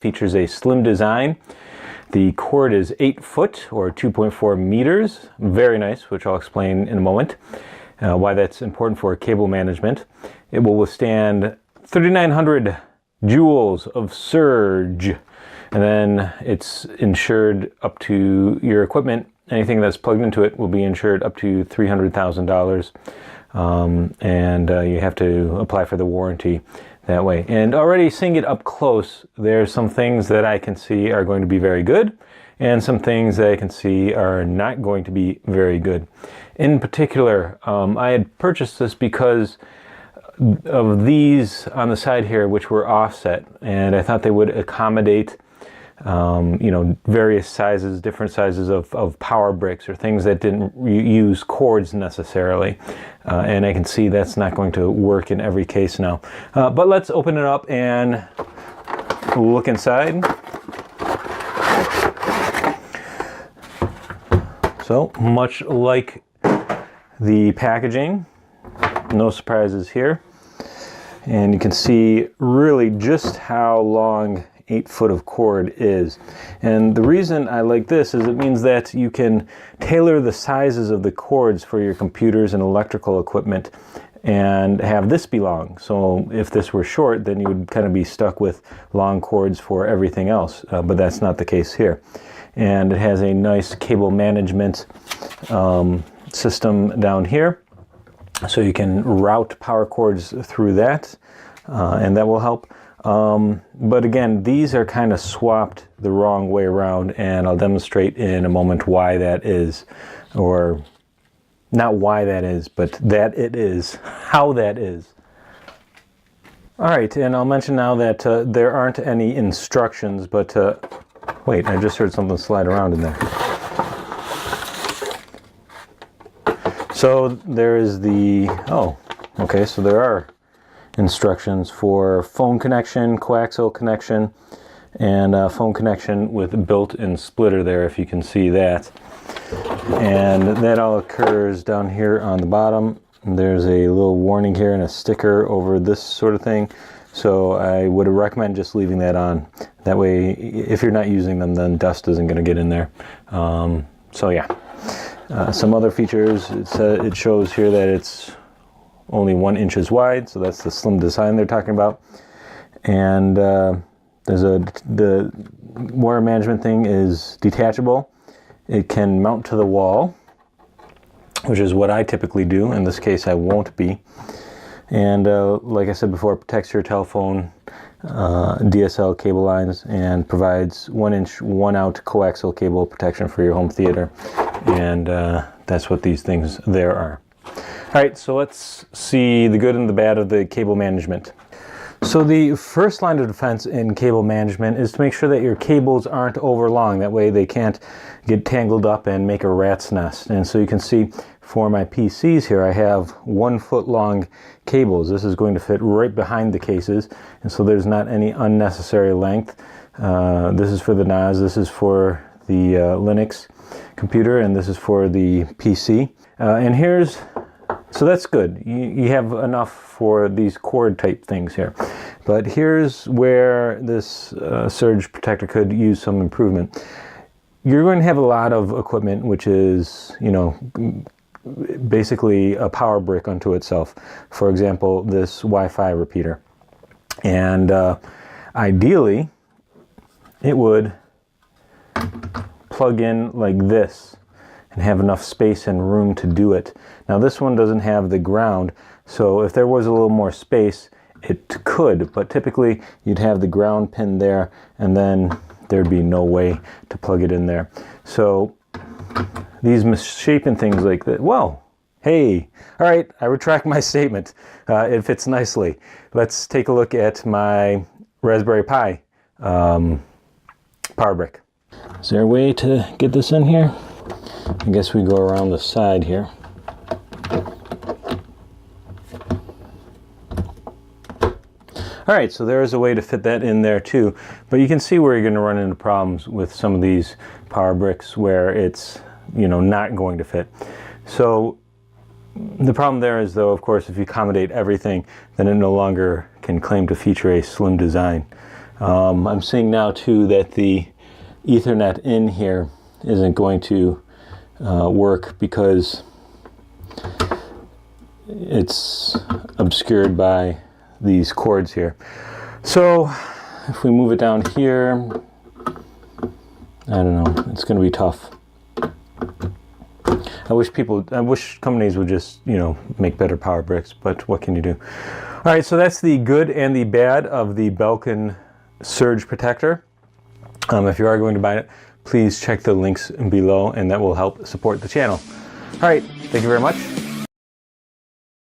Features a slim design. The cord is 8 foot or 2.4 meters. Very nice, which I'll explain in a moment why that's important for cable management. It will withstand 3,900 joules of surge, and then it's insured up to your equipment. Anything that's plugged into it will be insured up to $300,000, and you have to apply for the warranty that way. And already seeing it up close, there's some things that I can see are going to be very good, and some things that I can see are not going to be very good. In particular, I had purchased this because of these on the side here, which were offset, and I thought they would accommodate various sizes, different sizes of power bricks or things that didn't use cords necessarily. And I can see that's not going to work in every case now. But let's open it up and look inside. So much like the packaging, no surprises here. And you can see really just how long 8 foot of cord is. And the reason I like this is it means that you can tailor the sizes of the cords for your computers and electrical equipment and have this be long. So if this were short, then you would kind of be stuck with long cords for everything else, but that's not the case here. And it has a nice cable management system down here, so you can route power cords through that, and that will help. But again, these are kind of swapped the wrong way around, and I'll demonstrate in a moment why that is, or not why that is, but that it is, how that is. All right, and I'll mention now that there aren't any instructions, but wait, I just heard something slide around in there. So there is the, oh, okay, so there are instructions for phone connection, coaxial connection, and phone connection with built-in splitter there, if you can see that. And that all occurs down here on the bottom. There's a little warning here and a sticker over this sort of thing. So I would recommend just leaving that on. That way, if you're not using them, then dust isn't going to get in there. So yeah. Some other features, it shows here that it's only 1 inch wide, so that's the slim design they're talking about. And the wire management thing is detachable. It can mount to the wall, which is what I typically do. In this case, I won't be. And like I said before, it protects your telephone, DSL cable lines, and provides 1 inch, 1 out coaxial cable protection for your home theater. And that's what these things there are. All right, so let's see the good and the bad of the cable management. So the first line of defense in cable management is to make sure that your cables aren't over long. That way they can't get tangled up and make a rat's nest. And so you can see for my PCs here, I have 1 foot long cables. This is going to fit right behind the cases, and so there's not any unnecessary length. This is for the NAS, this is for the Linux computer, and this is for the PC. And here's, so that's good. You have enough for these cord type things here. But here's where this surge protector could use some improvement. You're going to have a lot of equipment which is, basically a power brick unto itself. For example, this Wi-Fi repeater. And ideally, it would plug in like this and have enough space and room to do it. Now this one doesn't have the ground, so if there was a little more space, it could, but typically you'd have the ground pin there, and then there'd be no way to plug it in there. So these misshapen things like that, well, hey, all right, I retract my statement. It fits nicely. Let's take a look at my Raspberry Pi power brick. Is there a way to get this in here? I guess we go around the side here. All right, so there is a way to fit that in there too, but you can see where you're going to run into problems with some of these power bricks where it's, not going to fit. So the problem there is, though, of course, if you accommodate everything, then it no longer can claim to feature a slim design. I'm seeing now too that the Ethernet in here isn't going to work because it's obscured by these cords here. So if we move it down here, I don't know, it's going to be tough. I wish companies would just, you know, make better power bricks, but what can you do? All right, so that's the good and the bad of the Belkin surge protector. If you are going to buy it, please check the links below, and that will help support the channel. All right, thank you very much.